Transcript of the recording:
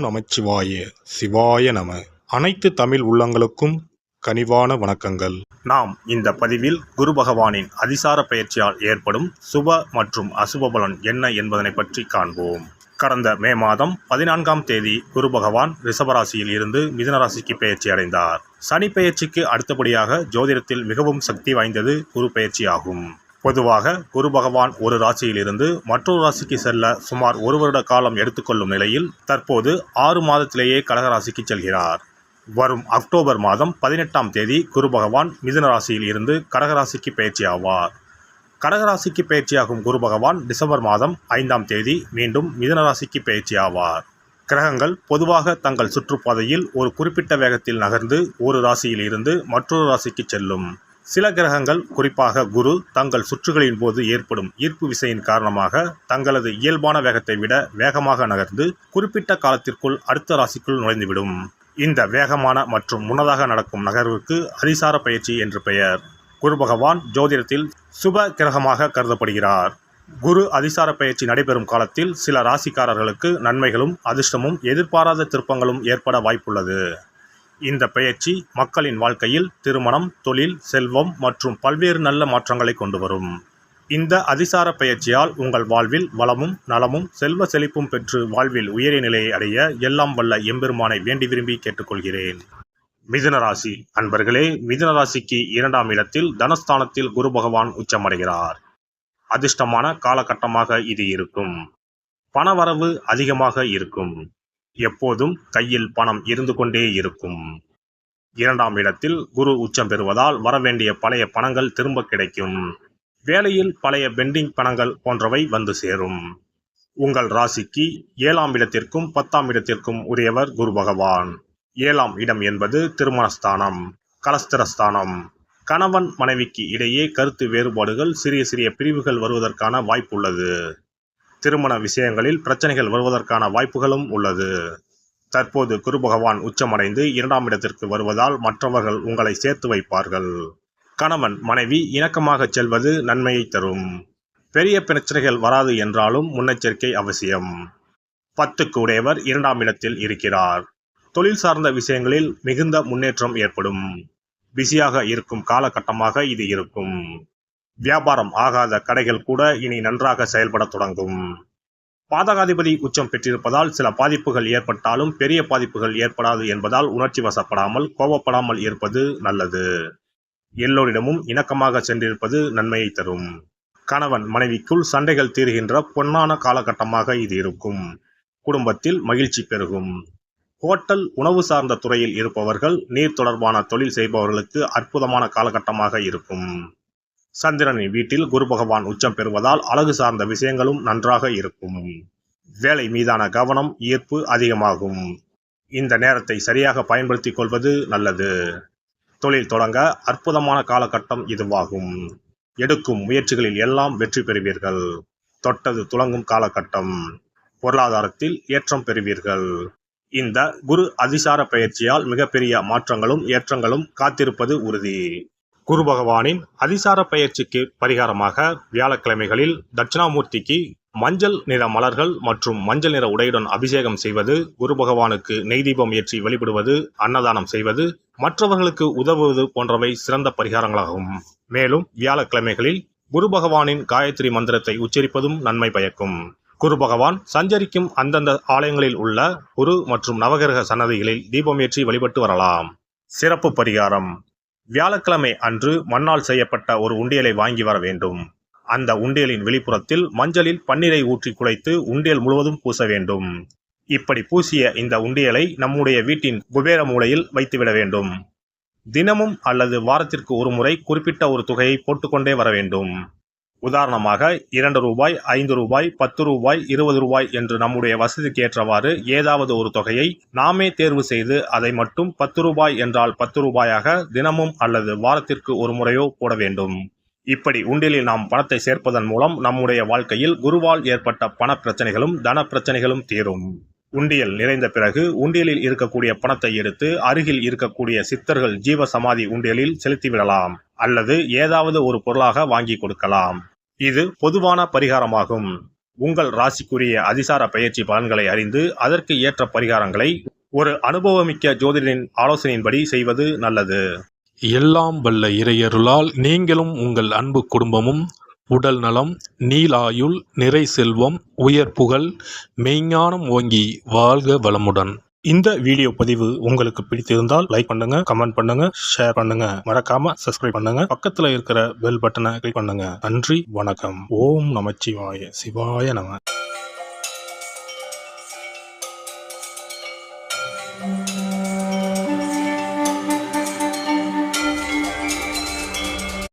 நமச்சிவாய சிவாய நம. அனைத்து தமிழ் உள்ளங்களுக்கும் கனிவான வணக்கங்கள். நாம் இந்த பதிவில் குரு பகவானின் அதிசார பயிற்சியால் ஏற்படும் சுப மற்றும் அசுப பலன் என்ன என்பதனை பற்றி காண்போம். கடந்த மே மாதம் 14ஆம் தேதி குரு பகவான் ரிஷபராசியில் இருந்து மிதுனராசிக்கு பயிற்சி அடைந்தார். சனி பயிற்சிக்கு அடுத்தபடியாக ஜோதிடத்தில் மிகவும் சக்தி வாய்ந்தது குரு பயிற்சி ஆகும். பொதுவாக குரு பகவான் ஒரு ராசியில் இருந்து மற்றொரு ராசிக்கு செல்ல சுமார் 1 வருட காலம் எடுத்துக்கொள்ளும் நிலையில் தற்போது 6 மாதத்திலேயே கடகராசிக்கு செல்கிறார். வரும் அக்டோபர் மாதம் 18ஆம் தேதி குரு பகவான் மிதுன ராசியில் இருந்து கடகராசிக்கு பயிற்சி ஆவார். கடகராசிக்கு பயிற்சியாகும் குரு பகவான் டிசம்பர் மாதம் 5ஆம் தேதி மீண்டும் மிதுன ராசிக்கு பயிற்சி ஆவார். கிரகங்கள் பொதுவாக தங்கள் சுற்றுப்பாதையில் ஒரு குறிப்பிட்ட வேகத்தில் நகர்ந்து ஒரு ராசியில் இருந்து மற்றொரு ராசிக்கு செல்லும். சில கிரகங்கள், குறிப்பாக குரு, தங்கள் சுற்றுகளின் போது ஏற்படும் ஈர்ப்பு விசையின் காரணமாக தங்களது இயல்பான வேகத்தை விட வேகமாக நகர்ந்து குறிப்பிட்ட காலத்திற்குள் அடுத்த ராசிக்குள் நுழைந்துவிடும். இந்த வேகமான மற்றும் முன்னதாக நடக்கும் நகர்வுக்கு அதிசார பயிற்சி என்று பெயர். குரு பகவான் ஜோதிடத்தில் சுப கிரகமாக கருதப்படுகிறார். குரு அதிசார பயிற்சி நடைபெறும் காலத்தில் சில ராசிக்காரர்களுக்கு நன்மைகளும் அதிர்ஷ்டமும் எதிர்பாராத திருப்பங்களும் ஏற்பட வாய்ப்புள்ளது. இந்த பயிற்சி மக்களின் வாழ்க்கையில் திருமணம், தொழில், செல்வம் மற்றும் பல்வேறு நல்ல மாற்றங்களை கொண்டு வரும். இந்த அதிசார பயிற்சியால் உங்கள் வாழ்வில் வளமும் நலமும் செல்வ செழிப்பும் பெற்று வாழ்வில் உயரிய நிலையை அடைய எல்லாம் வல்ல எம்பெருமானை வேண்டி விரும்பி கேட்டுக்கொள்கிறேன். மிதுனராசி அன்பர்களே, மிதுனராசிக்கு 2ஆம் இடத்தில் தனஸ்தானத்தில் குரு பகவான் உச்சமடைகிறார். அதிர்ஷ்டமான காலகட்டமாக இது இருக்கும். பணவரவு அதிகமாக இருக்கும். எப்போதும் கையில் பணம் இருந்து கொண்டே இருக்கும். 2ஆம் இடத்தில் குரு உச்சம் பெறுவதால் வரவேண்டிய பழைய பணங்கள் திரும்ப கிடைக்கும். வேலையில் பழைய பெண்டிங் பணங்கள் போன்றவை வந்து சேரும். உங்கள் ராசிக்கு 7ஆம் இடத்திற்கும் 10ஆம் இடத்திற்கும் உரியவர் குரு பகவான். 7ஆம் இடம் என்பது திருமணஸ்தானம், கலஸ்திரஸ்தானம். கணவன் மனைவிக்கு இடையே கருத்து வேறுபாடுகள், சிறிய சிறிய பிரிவுகள் வருவதற்கான வாய்ப்புள்ளது. திருமண விஷயங்களில் பிரச்சனைகள் வருவதற்கான வாய்ப்புகளும் உள்ளது. தற்போது குரு பகவான் உச்சமடைந்து 2ஆம் இடத்திற்கு வருவதால் மற்றவர்கள் உங்களை சேர்த்து வைப்பார்கள். கணவன் மனைவி இணக்கமாக செல்வது நன்மையை தரும். பெரிய பிரச்சனைகள் வராது என்றாலும் முன்னெச்சரிக்கை அவசியம். 10க்கு உடையவர் 2ஆம் இடத்தில் இருக்கிறார். தொழில் சார்ந்த விஷயங்களில் மிகுந்த முன்னேற்றம் ஏற்படும். பிஸியாக இருக்கும் காலகட்டமாக இது இருக்கும். வியாபாரம் ஆகாத கடைகள் கூட இனி நன்றாக செயல்பட தொடங்கும். பாதகாதிபதி உச்சம் பெற்றிருப்பதால் சில பாதிப்புகள் ஏற்பட்டாலும் பெரிய பாதிப்புகள் ஏற்படாது என்பதால் உணர்ச்சி வசப்படாமல் கோபப்படாமல் இருப்பது நல்லது. எல்லோரிடமும் இணக்கமாக சென்றிருப்பது நன்மையை தரும். கணவன் மனைவிக்குள் சண்டைகள் தீர்கின்ற பொன்னான காலகட்டமாக இது இருக்கும். குடும்பத்தில் மகிழ்ச்சி பெருகும். ஹோட்டல், உணவு சார்ந்த துறையில் இருப்பவர்கள், நீர் தொடர்பான தொழில் செய்பவர்களுக்கு அற்புதமான காலகட்டமாக இருக்கும். சந்திரனின் வீட்டில் குரு பகவான் உச்சம் பெறுவதால் அழகு சார்ந்த விஷயங்களும் நன்றாக இருக்கும். வேலை மீதான கவனம், ஈர்ப்பு அதிகமாகும். இந்த நேரத்தை சரியாக பயன்படுத்திக் கொள்வது நல்லது. தொழில் தொடங்க அற்புதமான காலகட்டம் இதுவாகும். எடுக்கும் முயற்சிகளில் எல்லாம் வெற்றி பெறுவீர்கள். தொட்டது துலங்கும் காலகட்டம். பொருளாதாரத்தில் ஏற்றம் பெறுவீர்கள். இந்த குரு அதிசார பயிற்சியால் மிகப்பெரிய மாற்றங்களும் ஏற்றங்களும் காத்திருப்பது உறுதி. குரு பகவானின் அதிசார பயிற்சிக்கு பரிகாரமாக வியாழக்கிழமைகளில் தட்சிணாமூர்த்திக்கு மஞ்சள் நிற மலர்கள் மற்றும் மஞ்சள் நிற உடையுடன் அபிஷேகம் செய்வது, குரு பகவானுக்கு நெய் தீபம் ஏற்றி வழிபடுவது, அன்னதானம் செய்வது, மற்றவர்களுக்கு உதவுவது போன்றவை சிறந்த பரிகாரங்களாகும். மேலும் வியாழக்கிழமைகளில் குரு பகவானின் காயத்ரி மந்திரத்தை உச்சரிப்பதும் நன்மை பயக்கும். குரு பகவான் சஞ்சரிக்கும் அந்தந்த ஆலயங்களில் உள்ள குரு மற்றும் நவகிரக சன்னதிகளில் தீபம் ஏற்றி வழிபட்டு வரலாம். சிறப்பு பரிகாரம்: வியாழக்கிழமை அன்று மண்ணால் செய்யப்பட்ட ஒரு உண்டியலை வாங்கி வர வேண்டும். அந்த உண்டியலின் வெளிப்புறத்தில் மஞ்சளில் பன்னீரை ஊற்றி குழைத்து உண்டியல் முழுவதும் பூச வேண்டும். இப்படி பூசிய இந்த உண்டியலை நம்முடைய வீட்டின் குபேர மூலையில் வைத்துவிட வேண்டும். தினமும் அல்லது வாரத்திற்கு ஒரு முறை குறிப்பிட்ட ஒரு தொகையை போட்டுக்கொண்டே வர வேண்டும். உதாரணமாக 2 ரூபாய், 5 ரூபாய், 10 ரூபாய், 20 ரூபாய் என்று நம்முடைய வசதிக்கு ஏற்றவாறு ஏதாவது ஒரு தொகையை நாமே தேர்வு செய்து அதை மட்டும் 10 ரூபாய் என்றால் 10 ரூபாயாக தினமும் அல்லது வாரத்திற்கு ஒரு முறையோ போட வேண்டும். இப்படி உண்டியலில் நாம் பணத்தை சேர்ப்பதன் மூலம் நம்முடைய வாழ்க்கையில் குருவால் ஏற்பட்ட பண பிரச்சனைகளும் தன பிரச்சனைகளும் தீரும். உண்டியல் நிறைந்த பிறகு உண்டியலில் இருக்கக்கூடிய பணத்தை எடுத்து அருகில் இருக்கக்கூடிய சித்தர்கள் ஜீவ சமாதி உண்டியலில் செலுத்திவிடலாம் அல்லது ஏதாவது ஒரு பொருளாக வாங்கி கொடுக்கலாம். இது பொதுவான பரிகாரமாகும். உங்கள் ராசிக்குரிய அதிசார பயிற்சி பலன்களை அறிந்து அதற்கு ஏற்ற பரிகாரங்களை ஒரு அனுபவமிக்க ஜோதிடரின் ஆலோசனையின்படி செய்வது நல்லது. எல்லாம் வல்ல இறையருளால் நீங்களும் உங்கள் அன்பு குடும்பமும் உடல் நலம், நீலாயுள், நிறை செல்வம், உயர் புகழ், மெய்ஞானம் ஓங்கி வாழ்க வளமுடன். இந்த வீடியோ பதிவு உங்களுக்கு பிடித்திருந்தால் லைக் பண்ணுங்க, கமெண்ட் பண்ணுங்க, ஷேர் பண்ணுங்க, மறக்காம சப்ஸ்கிரைப் பண்ணுங்க, பக்கத்துல இருக்கிற பெல் பட்டனை கிளிக் பண்ணுங்க. நன்றி, வணக்கம். ஓம் நமச்சிவாய, சிவாய நம.